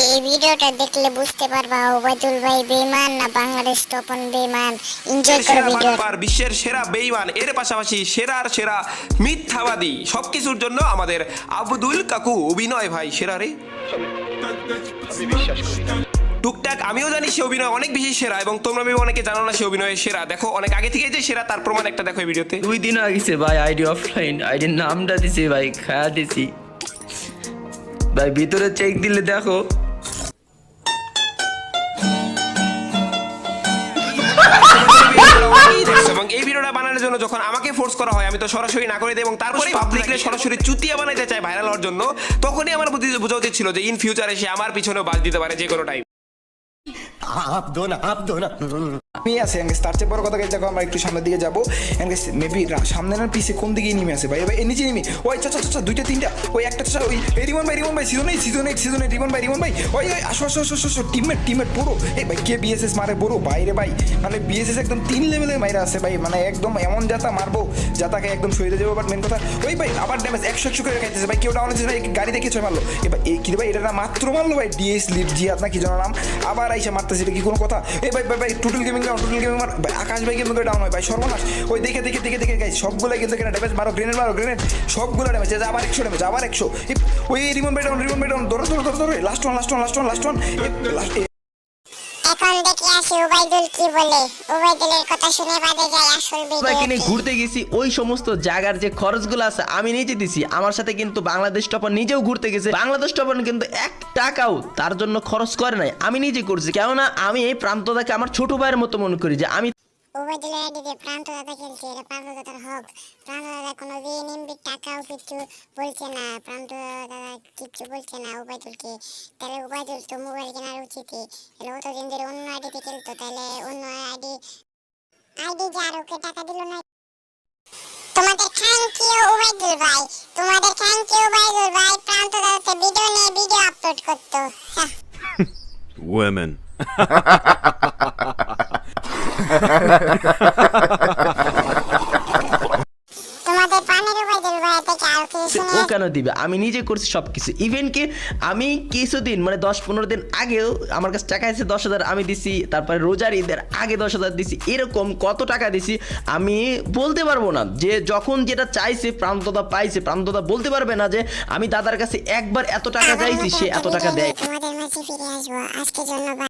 এই ভিডিওটা দেখলে বুঝতে পারবা ওবায়দুল ভাই বেঈমান না বাংলাদেশ তপন বেঈমান। এনজয় করো ভিডিও। বিশ্বের সেরা বেঈমান, এর পাশাপাশি সেরার সেরা মিথ্যাবাদী, সবকিছুর জন্য আমাদের আব্দুল কাকু অভিনয় ভাই সেরা রে। টুকটাক আমিও জানি সে অভিনয় অনেক বেশি সেরা, এবং তোমরা অনেকে জানো না সে অভিনয় সেরা। দেখো অনেক আগে থেকে যে সেরা তার প্রমাণ একটা দেখো এই ভিডিওতে। 2 দিন আগেছে ভাই আইডি অফলাইন, আইডির নামটা দিছি ভাই, খায়া দিছি ভাই, ভিতরে চেক দিলে দেখো এবং এই ভিডিওটা বানানোর জন্য যখন আমাকে ফোর্স করা হয় আমি তো সরাসরি না করে দিই, এবং তারপরে পাবলিকলি সরাসরি চুতিয়া বানাইতে চাই ভাইরাল হওয়ার জন্য। তখনই আমার বোঝা উচিত ছিল যে ইন ফিউচারে সে আমার পিছনেও বাজ দিতে পারে যে কোনো টাইম। আমি আছে তার চেয়ে বড় কথা দেখো, আমরা একটু সামনের দিকে যাবো। মেবি সামনে না পিছে কোন দিকে নেমে আছে ভাই, ভাই নিচে নেমে ওই চাচা দুইটা তিনটা ওই একটা চাচা ওই রিমন ভাই সিজন 8 রিমন ভাই ওই আসো টিমমেট পুরো এই ভাই কে বিএসএস মারে বড় বাইরে ভাই, মানে বিএসএস একদম 3 লেভেলের মাইরা আছে ভাই, মানে একদম এমন যাতা মারবো যাতাকে একদম সরিয়ে যাবো। বাট মেন কথা ওই ভাই আবার ড্যামেজ 100 করে খাইতেছে ভাই, কেউ ডাউন হচ্ছে ভাই, গাড়ি দেখে ছয় মারলো এবার এই কি ভাই, এটা না মাত্র মারলো ভাই ডিএস লিড জিয়াত না কি জানো নাম, আবার আইসা মারতেছে, এটা কি কোনো কথা? এই ভাই টোটাল গেমিং মার ভাই, আকাশ ভাই গেমিং ডাউন হয় ভাই, সর্বনাশ। ওই দেখে গাইস সবগুলো কিন্তু এখানে ড্যামেজ মারো, গ্রেনেড সবগুলো ড্যামেজ, আবার 100 ড্যামেজ, আবার 100। ওই রিমন ভাই ডাউন ধরো লাস্ট ওয়ান এখন দেখি আসি ওবায়দুল কি বলে। ওবায়দুলের কথা শুনে বাদে যায় আসল ভাইকে ভিডিও। নিয়ে ঘুরতে গেছি, ওই সমস্ত জায়গার যে খরচগুলো আছে আমি নিজে দিছি। আমার সাথে কিন্তু বাংলাদেশ টপার নিজেও ঘুরতে গেছে, বাংলাদেশ টপার কিন্তু 1 টাকাও তার জন্য খরচ করে নাই, আমি নিজে করছি। কেননা আমি এই প্রান্তদাকে আমার ছোট ভাইয়ের মতো মনে করি, যে আমি ওবায়দুলের আইডিতে প্রান্ত দাদা খেলছে, এটা প্রান্ত দাদার হক। প্রান্ত দাদা কোনো বিএনএমবি টাকাও কিছু বলছে না, প্রান্ত দাদা কিচ্ছু বলছে না ওবায়দুলকে। তাহলে ওবায়দুল তো মোবাইল কেনার উচিত, তাহলে ও তো দিন ধরে অন্য আইডিতে খেলতো, তাহলে অন্য আইডি যার ওকে টাকা দিল না। তোমাদের থ্যাংক ইউ ওবায়দুল ভাই, প্রান্ত দাদাতে ভিডিও নিয়ে ভিডিও আপলোড করতো। Women. তোমাদের পানের ওবায়দুল ভাই থেকে আর কিছু শুনে ও কেন দিবে, আমি নিজে করছি সবকিছু। ইভেন কি আমি কিছুদিন মানে 10-15 দিন আগেও আমার কাছে টাকা আছে 10,000 আমি দিছি, তারপরে রোজার ঈদের আগে 10,000 দিছি, এরকম কত টাকা দিছি আমি বলতে পারবো না। যে যখন যেটা চাইছে প্রান্তদা পাইছে, প্রান্তদা বলতে পারবে না যে আমি দাদার কাছে একবার এত টাকা চাইছি সে এত টাকা দেয়। তোমাদের মাঝে ফিরে আসবো, আজকের জন্য